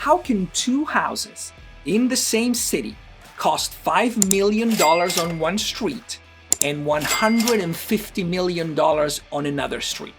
How can two houses in the same city cost $5 million on one street and $150 million on another street?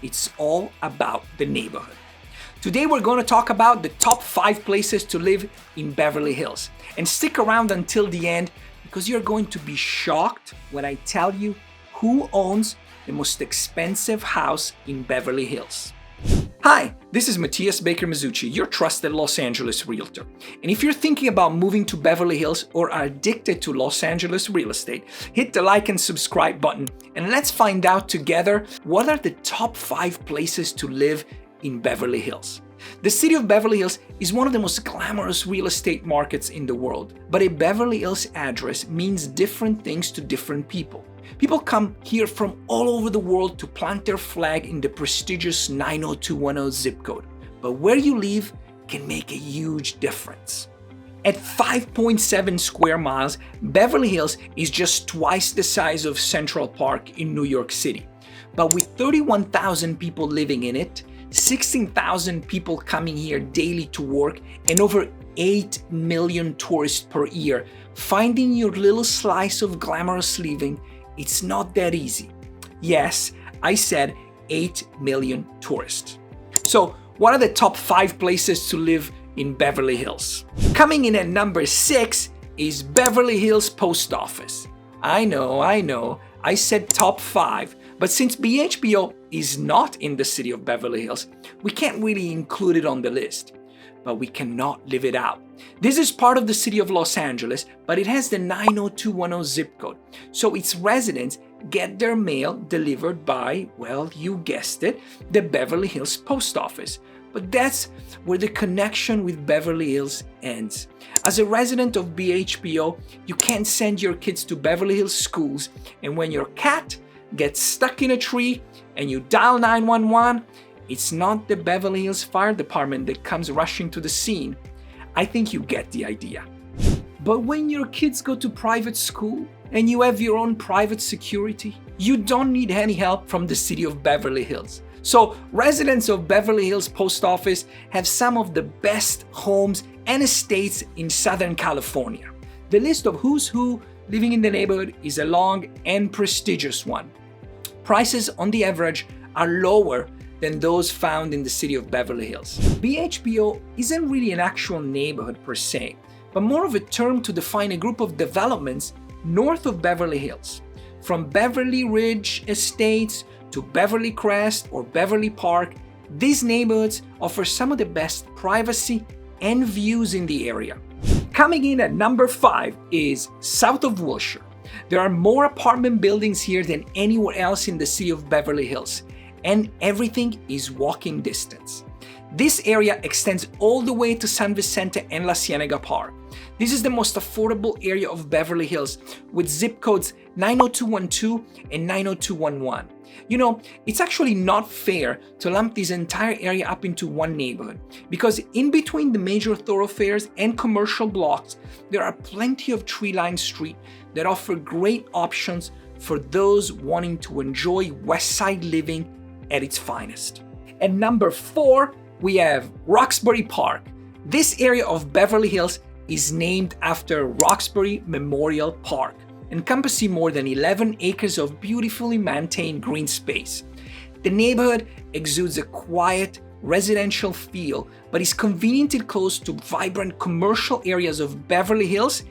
It's all about the neighborhood. Today we're going to talk about the top 5 places to live in Beverly Hills. And stick around until the end because you're going to be shocked when I tell you who owns the most expensive house in Beverly Hills. Hi, this is Matias Masucci, your trusted Los Angeles realtor. And if you're thinking about moving to Beverly Hills or are addicted to Los Angeles real estate, hit the like and subscribe button and let's find out together what are the top 5 places to live in Beverly Hills. The city of Beverly Hills is one of the most glamorous real estate markets in the world, but a Beverly Hills address means different things to different people. People come here from all over the world to plant their flag in the prestigious 90210 zip code, but where you live can make a huge difference. At 5.7 square miles, Beverly Hills is just twice the size of Central Park in New York City. But with 31,000 people living in it, 16,000 people coming here daily to work, and over 8 million tourists per year, finding your little slice of glamorous living, it's not that easy. Yes, I said 8 million tourists. So, what are the top 5 places to live in Beverly Hills? Coming in at number 6 is Beverly Hills Post Office. I know, I said top 5, but since BHPO is not in the city of Beverly Hills, we can't really include it on the list. But we cannot leave it out. This is part of the city of Los Angeles, but it has the 90210 zip code. So its residents get their mail delivered by, well, you guessed it, the Beverly Hills Post Office. But that's where the connection with Beverly Hills ends. As a resident of BHPO, you can't send your kids to Beverly Hills schools, and when your cat gets stuck in a tree and you dial 911, it's not the Beverly Hills Fire Department that comes rushing to the scene. I think you get the idea. But when your kids go to private school and you have your own private security, you don't need any help from the city of Beverly Hills. So residents of Beverly Hills Post Office have some of the best homes and estates in Southern California. The list of who's who living in the neighborhood is a long and prestigious one. Prices on the average are lower than those found in the city of Beverly Hills. BHPO isn't really an actual neighborhood per se, but more of a term to define a group of developments north of Beverly Hills. From Beverly Ridge Estates to Beverly Crest or Beverly Park, these neighborhoods offer some of the best privacy and views in the area. Coming in at number 5 is south of Wilshire. There are more apartment buildings here than anywhere else in the city of Beverly Hills, and everything is walking distance. This area extends all the way to San Vicente and La Cienega Park. This is the most affordable area of Beverly Hills with zip codes 90212 and 90211. You know, it's actually not fair to lump this entire area up into one neighborhood because in between the major thoroughfares and commercial blocks, there are plenty of tree-lined streets that offer great options for those wanting to enjoy West Side living at its finest. At number 4, we have Roxbury Park. This area of Beverly Hills is named after Roxbury Memorial Park, encompassing more than 11 acres of beautifully maintained green space. The neighborhood exudes a quiet, residential feel, but is conveniently close to vibrant commercial areas of Beverly Hills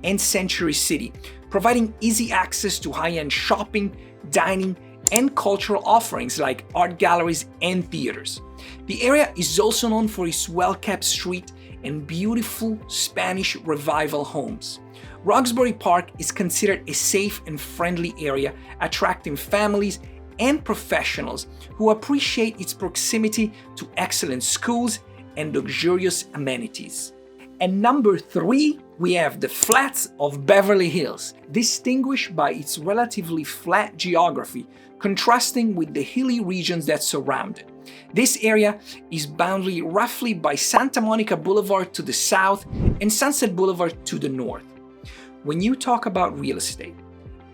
and Century City, providing easy access to high-end shopping, dining, and cultural offerings like art galleries and theaters. The area is also known for its well-kept street and beautiful Spanish Revival homes. Roxbury Park is considered a safe and friendly area, attracting families and professionals who appreciate its proximity to excellent schools and luxurious amenities. And number 3, we have the Flats of Beverly Hills, distinguished by its relatively flat geography, contrasting with the hilly regions that surround it. This area is bounded roughly by Santa Monica Boulevard to the south and Sunset Boulevard to the north. When you talk about real estate,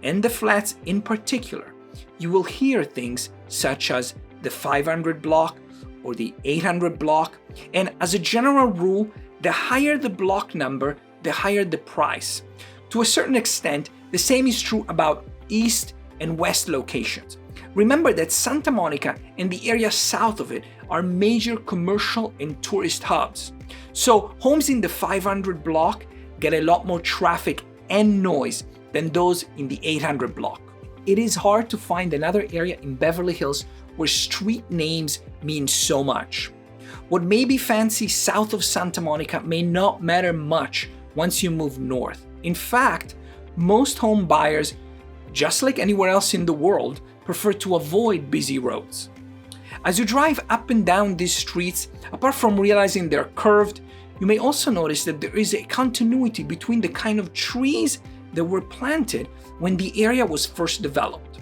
and the Flats in particular, you will hear things such as the 500 block or the 800 block. And as a general rule, the higher the block number, the higher the price. To a certain extent, the same is true about east and west locations. Remember that Santa Monica and the area south of it are major commercial and tourist hubs. So homes in the 500 block get a lot more traffic and noise than those in the 800 block. It is hard to find another area in Beverly Hills where street names mean so much. What may be fancy south of Santa Monica may not matter much once you move north. In fact, most home buyers, just like anywhere else in the world, prefer to avoid busy roads. As you drive up and down these streets, apart from realizing they're curved, you may also notice that there is a continuity between the kind of trees that were planted when the area was first developed.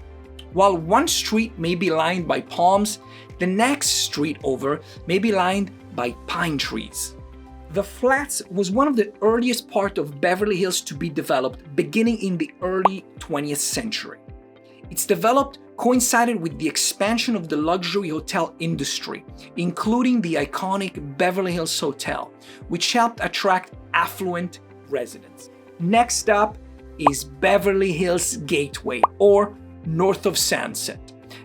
While one street may be lined by palms, the next street over may be lined by pine trees. The Flats was one of the earliest parts of Beverly Hills to be developed beginning in the early 20th century. Its development coincided with the expansion of the luxury hotel industry, including the iconic Beverly Hills Hotel, which helped attract affluent residents. Next up is Beverly Hills Gateway, or north of Sunset.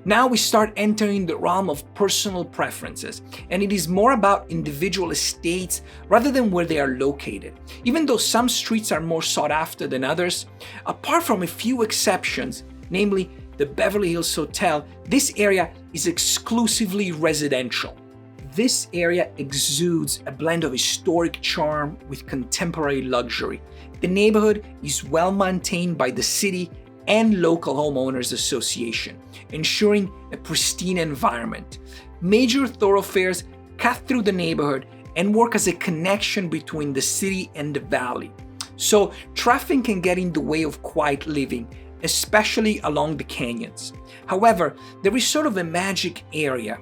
Now we start entering the realm of personal preferences, and it is more about individual estates rather than where they are located. Even though some streets are more sought after than others, apart from a few exceptions, namely the Beverly Hills Hotel, this area is exclusively residential. This area exudes a blend of historic charm with contemporary luxury. The neighborhood is well maintained by the city and local homeowners association, ensuring a pristine environment. Major thoroughfares cut through the neighborhood and work as a connection between the city and the valley. So traffic can get in the way of quiet living, especially along the canyons. However, there is sort of a magic area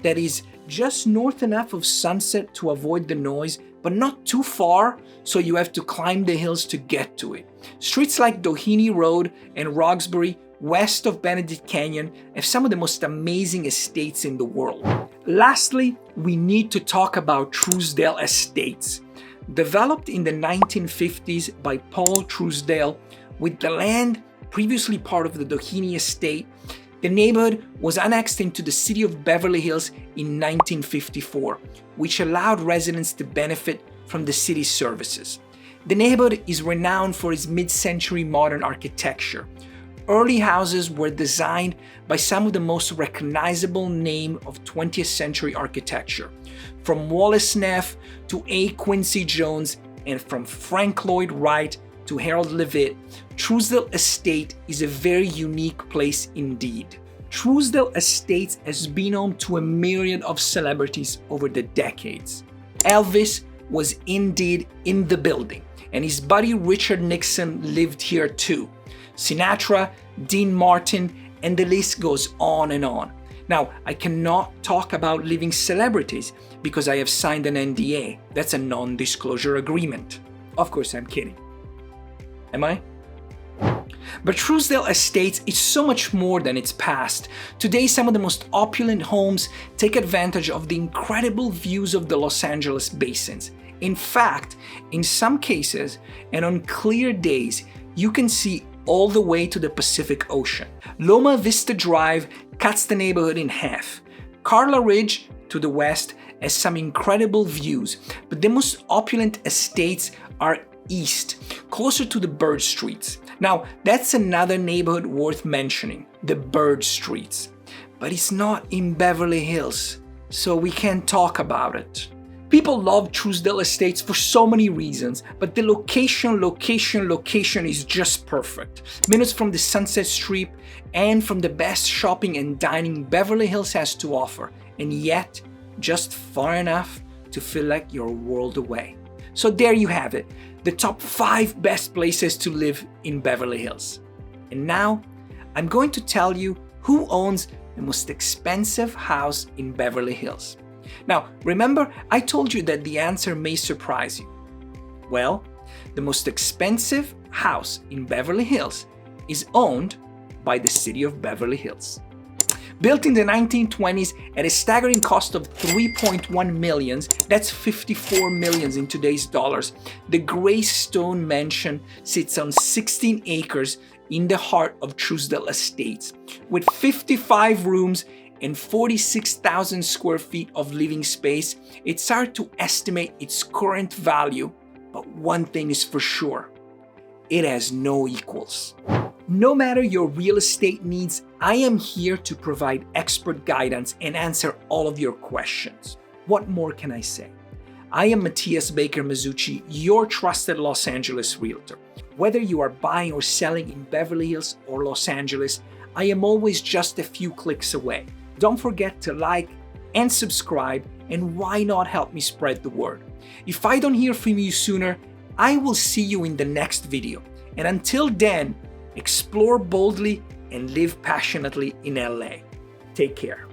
that is just north enough of Sunset to avoid the noise, but not too far, so you have to climb the hills to get to it. Streets like Doheny Road and Roxbury, west of Benedict Canyon, have some of the most amazing estates in the world. Lastly, we need to talk about Trousdale Estates. Developed in the 1950s by Paul Trousdale, with the land previously part of the Doheny estate, the neighborhood was annexed into the city of Beverly Hills in 1954, which allowed residents to benefit from the city's services. The neighborhood is renowned for its mid-century modern architecture. Early houses were designed by some of the most recognizable names of 20th century architecture, from Wallace Neff to A. Quincy Jones, and from Frank Lloyd Wright to Harold Levitt. Trousdale Estate is a very unique place indeed. Trousdale Estates has been home to a myriad of celebrities over the decades. Elvis was indeed in the building, and his buddy Richard Nixon lived here too. Sinatra, Dean Martin, and the list goes on and on. Now, I cannot talk about living celebrities because I have signed an NDA. That's a non-disclosure agreement. Of course, I'm kidding. Am I? But Trousdale Estates is so much more than its past. Today, some of the most opulent homes take advantage of the incredible views of the Los Angeles basins. In fact, in some cases, and on clear days, you can see all the way to the Pacific Ocean. Loma Vista Drive cuts the neighborhood in half. Carla Ridge, to the west, has some incredible views, but the most opulent estates are east, closer to the Bird Streets. Now, that's another neighborhood worth mentioning, the Bird Streets. But it's not in Beverly Hills, so we can't talk about it. People love Trousdale Estates for so many reasons, but the location is just perfect. Minutes from the Sunset Strip and from the best shopping and dining Beverly Hills has to offer, and yet just far enough to feel like you're a world away. So there you have it, the top 5 best places to live in Beverly Hills. And now, I'm going to tell you who owns the most expensive house in Beverly Hills. Now, remember, I told you that the answer may surprise you. Well, the most expensive house in Beverly Hills is owned by the city of Beverly Hills. Built in the 1920s at a staggering cost of $3.1 million, that's $54 million in today's dollars, the gray stone mansion sits on 16 acres in the heart of Trousdale Estates, with 55 rooms and 46,000 square feet of living space. It's hard to estimate its current value, but one thing is for sure, it has no equals. No matter your real estate needs, I am here to provide expert guidance and answer all of your questions. What more can I say? I am Matias Baker Masucci, your trusted Los Angeles realtor. Whether you are buying or selling in Beverly Hills or Los Angeles, I am always just a few clicks away. Don't forget to like and subscribe, and why not help me spread the word? If I don't hear from you sooner, I will see you in the next video. And until then, explore boldly and live passionately in LA. Take care.